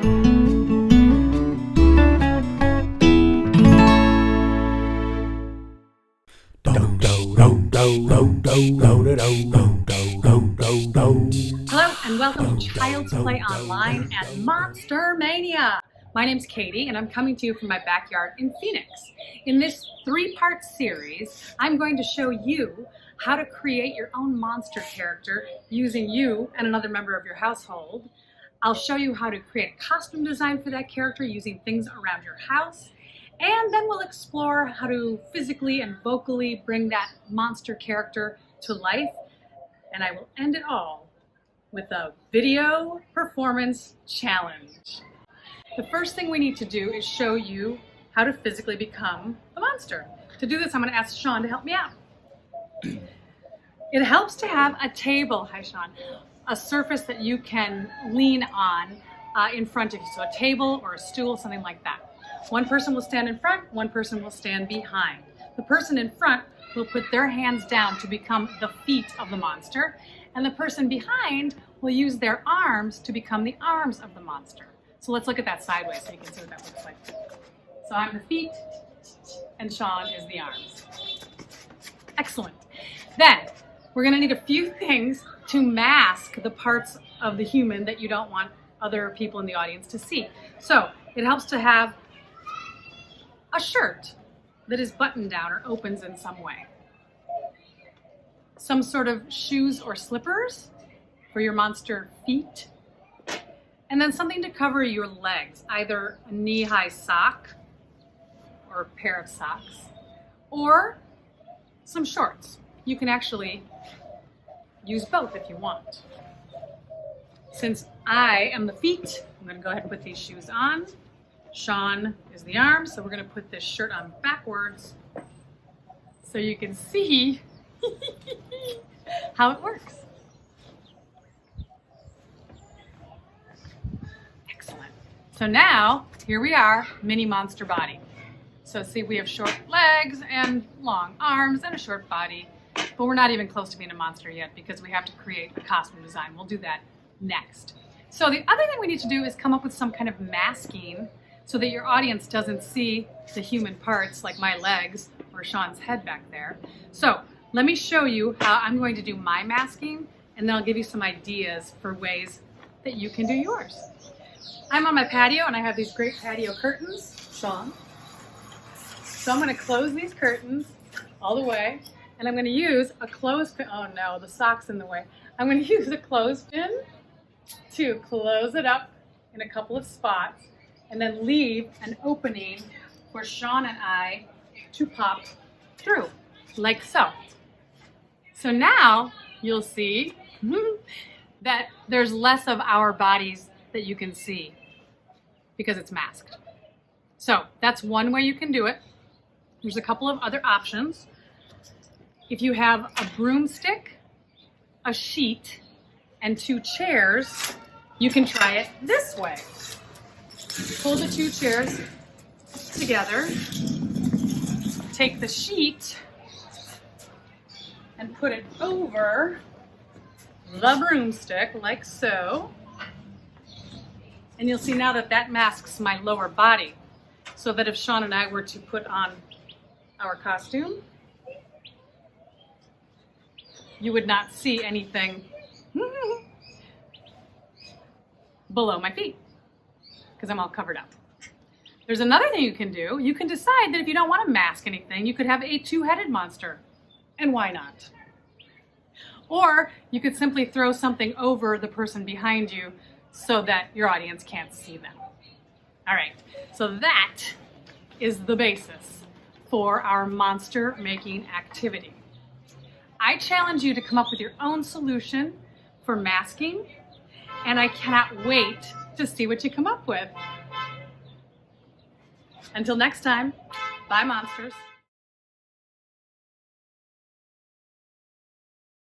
Hello and welcome to Childsplay Online at Monster Mania. My name's Katie and I'm coming to you from my backyard in Phoenix. In this three-part series, I'm going to show you how to create your own monster character using you and another member of your household. I'll show you how to create a costume design for that character using things around your house. And then we'll explore how to physically and vocally bring that monster character to life. And I will end it all with a video performance challenge. The first thing we need to do is show you how to physically become the monster. To do this, I'm going to ask Sean to help me out. It helps to have a table, hi Sean, a surface that you can lean on in front of you. So a table or a stool, something like that. One person will stand in front, one person will stand behind. The person in front will put their hands down to become the feet of the monster, and the person behind will use their arms to become the arms of the monster. So let's look at that sideways so you can see what that looks like. So I'm the feet, and Sean is the arms. Excellent. Then, we're going to need a few things to mask the parts of the human that you don't want other people in the audience to see. So, it helps to have a shirt that is buttoned down or opens in some way. Some sort of shoes or slippers for your monster feet. And then something to cover your legs, either a knee-high sock or a pair of socks, or some shorts. You can actually use both if you want. Since I am the feet, I'm going to go ahead and put these shoes on. Sean is the arms, so we're going to put this shirt on backwards so you can see how it works. Excellent. So now, here we are, mini monster body. So see, we have short legs and long arms and a short body, but we're not even close to being a monster yet because we have to create a costume design. We'll do that next. So the other thing we need to do is come up with some kind of masking so that your audience doesn't see the human parts like my legs or Sean's head back there. So let me show you how I'm going to do my masking, and then I'll give you some ideas for ways that you can do yours. I'm on my patio and I have these great patio curtains, Sean. So I'm going to close these curtains all the way, and I'm going to use a clothespin. Oh no, the sock's in the way. I'm going to use a clothespin to close it up in a couple of spots, and then leave an opening for Sean and I to pop through, like so. So now you'll see that there's less of our bodies that you can see because it's masked. So that's one way you can do it. There's a couple of other options. If you have a broomstick, a sheet, and 2 chairs, you can try it this way. Pull the 2 chairs together, take the sheet and put it over the broomstick like so. And you'll see now that that masks my lower body, so that if Sean and I were to put on our costume, you would not see anything below my feet because I'm all covered up. There's another thing you can do. You can decide that if you don't want to mask anything, you could have a 2-headed monster. And why not? Or you could simply throw something over the person behind you so that your audience can't see them. All right, so that is the basis for our monster making activity. I challenge you to come up with your own solution for masking, and I cannot wait to see what you come up with. Until next time, bye monsters.